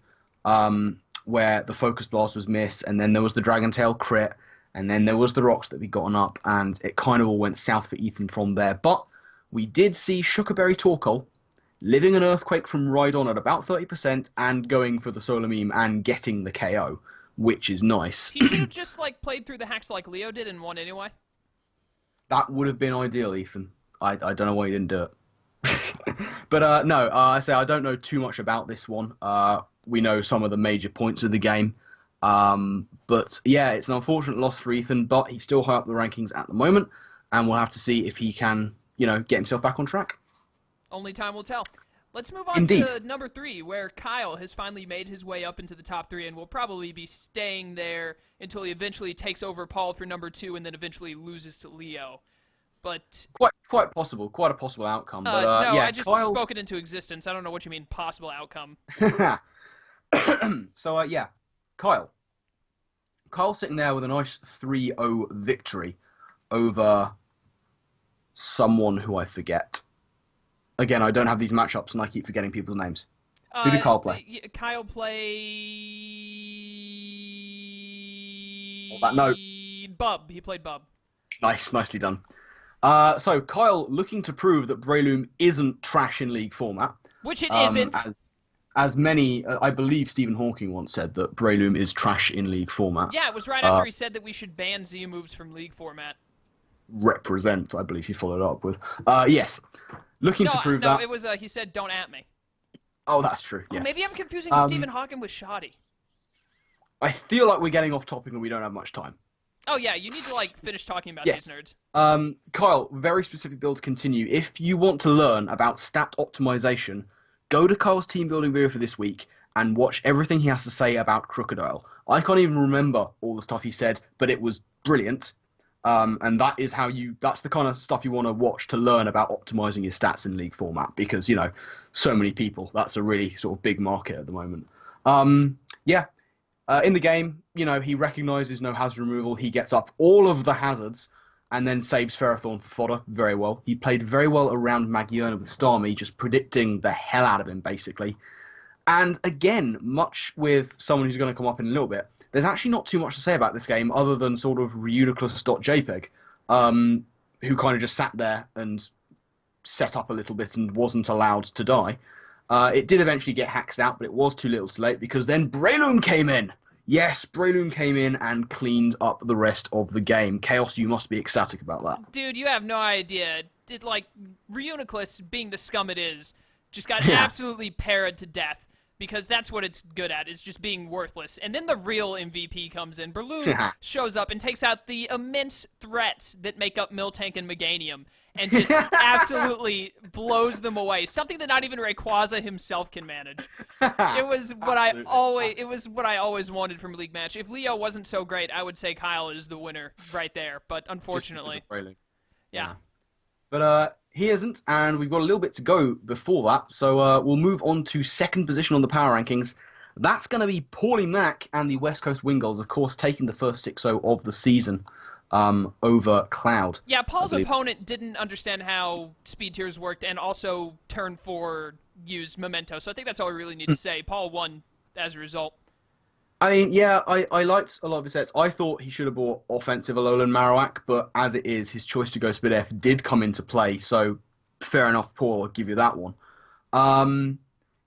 where the Focus Blast was missed, and then there was the Dragon Tail crit, and then there was the rocks that we gotten up, and it kind of all went south for Ethan from there. But we did see Sugarberry Torkoal living an Earthquake from Rhydon at about 30% and going for the Solar Meme and getting the KO, which is nice. He should have just like played through the hacks like Leo did and won anyway. That would have been ideal, Ethan. I don't know why you didn't do it. But no, I say I don't know too much about this one. We know some of the major points of the game. But yeah, it's an unfortunate loss for Ethan, but he's still high up the rankings at the moment, and we'll have to see if he can, get himself back on track. Only time will tell. Let's move on Indeed. to number 3, where Kyle has finally made his way up into the top 3 and will probably be staying there until he eventually takes over Paul for number 2 and then eventually loses to Leo. But Quite possible, quite a possible outcome. But no, yeah, I just Kyle... spoke it into existence. I don't know what you mean, possible outcome. So yeah, Kyle. Kyle's sitting there with a nice 3-0 victory over someone who I forget. Again, I don't have these matchups, and I keep forgetting people's names. Who did Kyle play? Kyle played... On that note. Bub. He played Bub. Nice, nicely done. So Kyle looking to prove that Breloom isn't trash in League format. Which it isn't. As many, I believe Stephen Hawking once said that Breloom is trash in League format. Yeah, it was right after he said that we should ban Z moves from League format. Represent, I believe he followed up with. Yes. Looking to prove that. No, it was, he said, don't at me. Oh, that's true, yes. Oh, maybe I'm confusing Stephen Hawking with Shoddy. I feel like we're getting off topic and we don't have much time. Oh, yeah, you need to, finish talking about Yes. these nerds. Kyle, very specific builds continue. If you want to learn about stat optimization, go to Kyle's team building video for this week and watch everything he has to say about Crocodile. I can't even remember all the stuff he said, but it was brilliant. And that's the kind of stuff you want to watch to learn about optimizing your stats in League format because, so many people, that's a really sort of big market at the moment. In the game, he recognizes no hazard removal. He gets up all of the hazards and then saves Ferrothorn for fodder very well. He played very well around Magiona with Starmie, just predicting the hell out of him, basically. And again, much with someone who's going to come up in a little bit, there's actually not too much to say about this game other than sort of Reuniclus.jpg, who kind of just sat there and set up a little bit and wasn't allowed to die. It did eventually get hacked out, but it was too little too late because then Breloom came in. Yes, Breloom came in and cleaned up the rest of the game. Chaos, you must be ecstatic about that. Dude, you have no idea. Reuniclus, being the scum it is, just got absolutely parried to death. Because that's what it's good at, is just being worthless. And then the real MVP comes in. Breloom shows up and takes out the immense threats that make up Miltank and Meganium. And just absolutely blows them away. Something that not even Rayquaza himself can manage. It was what I always wanted from a League match. If Leo wasn't so great, I would say Kyle is the winner right there. But unfortunately. Yeah. But he isn't, and we've got a little bit to go before that, so we'll move on to second position on the power rankings. That's going to be Paulie Mack and the West Coast Wingolds, of course, taking the first 6-0 of the season over Cloud. Yeah, Paul's opponent didn't understand how speed tiers worked, and also turn 4 used Memento, so I think that's all we really need to say. Paul won as a result. I mean, yeah, I liked a lot of his sets. I thought he should have bought offensive Alolan Marowak, but as it is, his choice to go Speed F did come into play, so fair enough, Paul, I'll give you that one.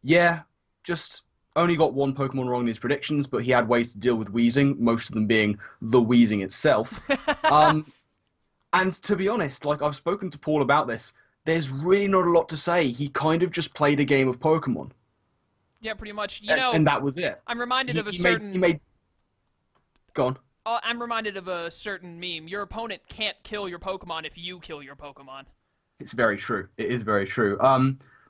Yeah, just only got one Pokemon wrong in his predictions, but he had ways to deal with wheezing, most of them being the wheezing itself. Um, and to be honest, like I've spoken to Paul about this, there's really not a lot to say. He kind of just played a game of Pokemon, Yeah, pretty much. and that was it. I'm reminded He, of a he made he certain. made go on. I'm reminded of a certain meme. Your opponent can't kill your Pokemon if you kill your Pokemon. It's very true. It is very true.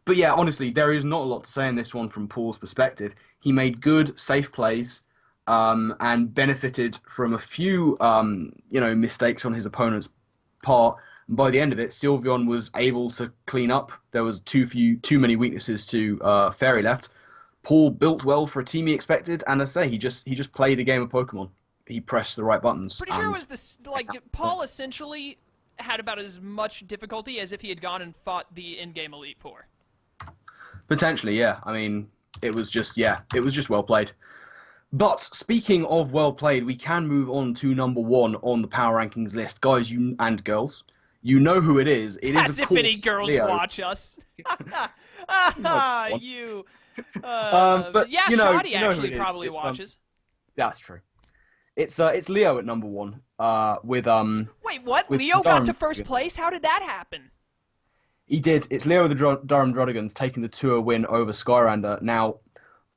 But yeah, honestly, there is not a lot to say in this one from Paul's perspective. He made good, safe plays, and benefited from a few, mistakes on his opponent's part. And by the end of it, Sylveon was able to clean up. There was too many weaknesses to Fairy left. Paul built well for a team he expected, and as I say, he just played a game of Pokemon. He pressed the right buttons. Pretty sure it was this. Like Paul essentially had about as much difficulty as if he had gone and fought the in-game Elite Four. Potentially, yeah. I mean, it was just well played. But speaking of well played, we can move on to number one on the power rankings list, guys. You and girls, you know who it is. It As is of if course any girls Leo. watch us. You. But yeah, you know, Shoddy you know who actually it is. probably It's, watches. That's true. It's Leo at number one. With Wait, what? with Leo got to Durham. first place? How did that happen? He did. It's Leo with the Durham Drodigons taking the 2-0 win over Skyrander. Now,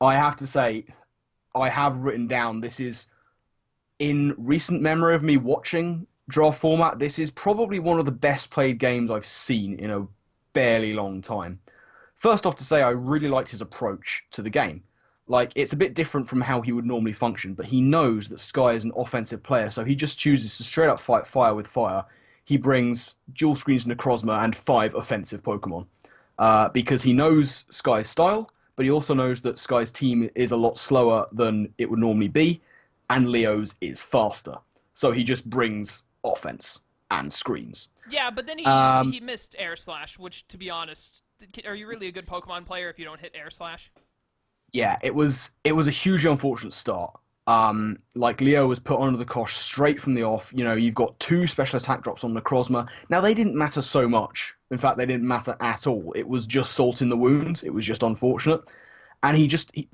I have to say, I have written down this is, in recent memory of me watching draft format, this is probably one of the best played games I've seen in a fairly long time. First off to say, I really liked his approach to the game. Like, it's a bit different from how he would normally function, but he knows that Sky is an offensive player, so he just chooses to straight up fight fire with fire. He brings dual screens Necrozma and 5 offensive Pokemon. Because he knows Sky's style, but he also knows that Sky's team is a lot slower than it would normally be, and Leo's is faster. So he just brings offense and screens. Yeah, but then he missed Air Slash, which, to be honest, are you really a good Pokemon player if you don't hit Air Slash? Yeah, it was a hugely unfortunate start. Like Leo was put under the cosh straight from the off. You know, you've got 2 special attack drops on Necrozma. Now they didn't matter so much. In fact, they didn't matter at all. It was just salt in the wounds. It was just unfortunate. And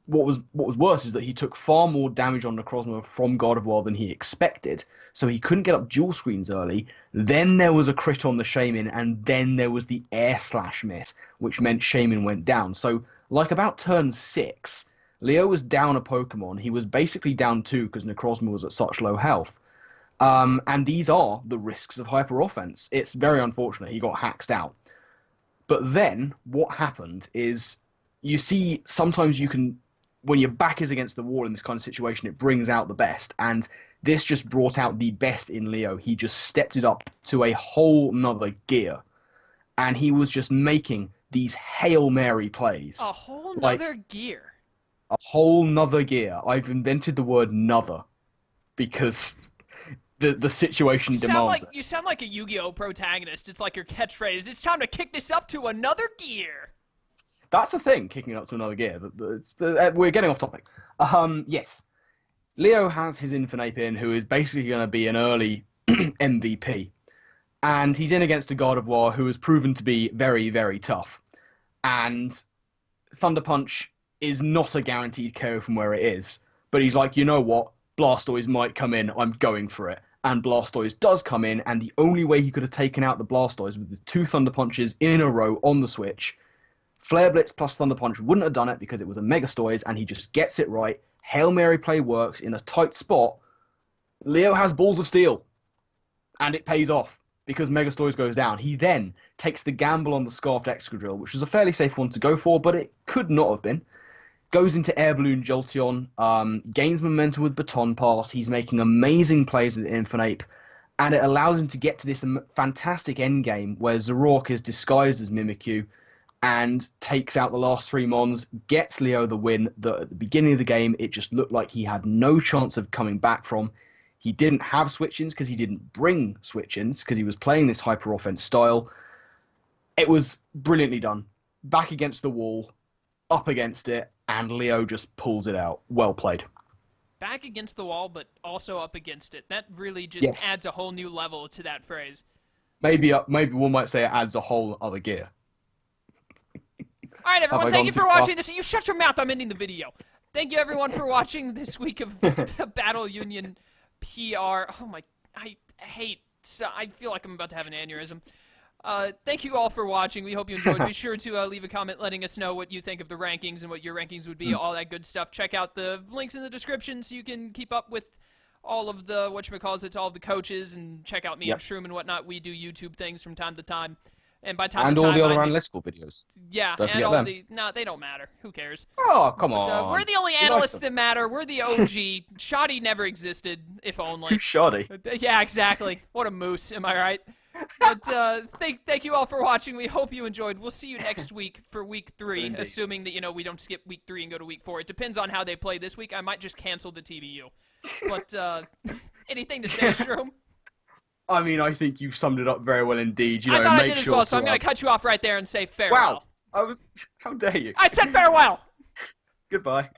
what was worse is that he took far more damage on Necrozma from God of War than he expected. So he couldn't get up dual screens early. Then there was a crit on the Shaman, and then there was the Air Slash miss, which meant Shaman went down. So like about turn 6, Leo was down a Pokemon. He was basically down 2 because Necrozma was at such low health. And these are the risks of hyper offense. It's very unfortunate. He got hacked out. But then what happened is, you see, sometimes you can, when your back is against the wall in this kind of situation, it brings out the best. And this just brought out the best in Leo. He just stepped it up to a whole nother gear. And he was just making these Hail Mary plays. A whole nother gear. A whole nother gear. I've invented the word "nother" because the situation demands it. You sound like a Yu-Gi-Oh protagonist. It's like your catchphrase. It's time to kick this up to another gear. That's a thing, kicking it up to another gear. We're getting off topic. Yes. Leo has his Infinite who is basically going to be an early MVP. And he's in against a God of War who has proven to be very, very tough. And Thunder Punch is not a guaranteed KO from where it is. But he's like, you know what? Blastoise might come in. I'm going for it. And Blastoise does come in, and the only way he could have taken out the Blastoise with the 2 Thunder Punches in a row on the Switch, Flare Blitz plus Thunder Punch wouldn't have done it because it was a Megastoise, and he just gets it right. Hail Mary play works in a tight spot. Leo has Balls of Steel, and it pays off because Megastoise goes down. He then takes the gamble on the Scarfed Excadrill, which was a fairly safe one to go for, but it could not have been. Goes into Air Balloon Jolteon, gains momentum with Baton Pass. He's making amazing plays with Infinite, and it allows him to get to this fantastic endgame where Zorok is disguised as Mimikyu and takes out the last 3 Mons, gets Leo the win that at the beginning of the game it just looked like he had no chance of coming back from. He didn't have switch-ins because he didn't bring switch-ins because he was playing this hyper-offense style. It was brilliantly done. Back against the wall, up against it, and Leo just pulls it out. Well played. Back against the wall, but also up against it. That really just adds a whole new level to that phrase. Maybe one might say it adds a whole other gear. All right, everyone. I Thank gone you too for far? watching this. You shut your mouth. I'm ending the video. Thank you, everyone, for watching this week of the Battle Union PR. Oh my, I hate. I feel like I'm about to have an aneurysm. Thank you all for watching. We hope you enjoyed. Be sure to leave a comment letting us know what you think of the rankings and what your rankings would be, all that good stuff. Check out the links in the description so you can keep up with all of the, whatchamacallits, all of the coaches, and check out me and Shroom and whatnot. We do YouTube things from time to time. And by time And to all time, the other I mean, analytical videos. yeah, Don't and forget all them. they don't matter. Who cares? Oh, come But, on. we're the only We like analysts them. that matter. We're the OG. Shoddy never existed, if only. Who's shoddy? Yeah, exactly. What a moose, am I right? But thank you all for watching. We hope you enjoyed. We'll see you next week for week 3, Indeed. assuming that, we don't skip week 3 and go to week 4. It depends on how they play this week. I might just cancel the TBU. But anything to say, Shroom? I mean, I think you've summed it up very well indeed. You know, I thought I make did as sure well, so I'm to, going to cut you off right there and say farewell. Wow. How dare you? I said farewell! Goodbye.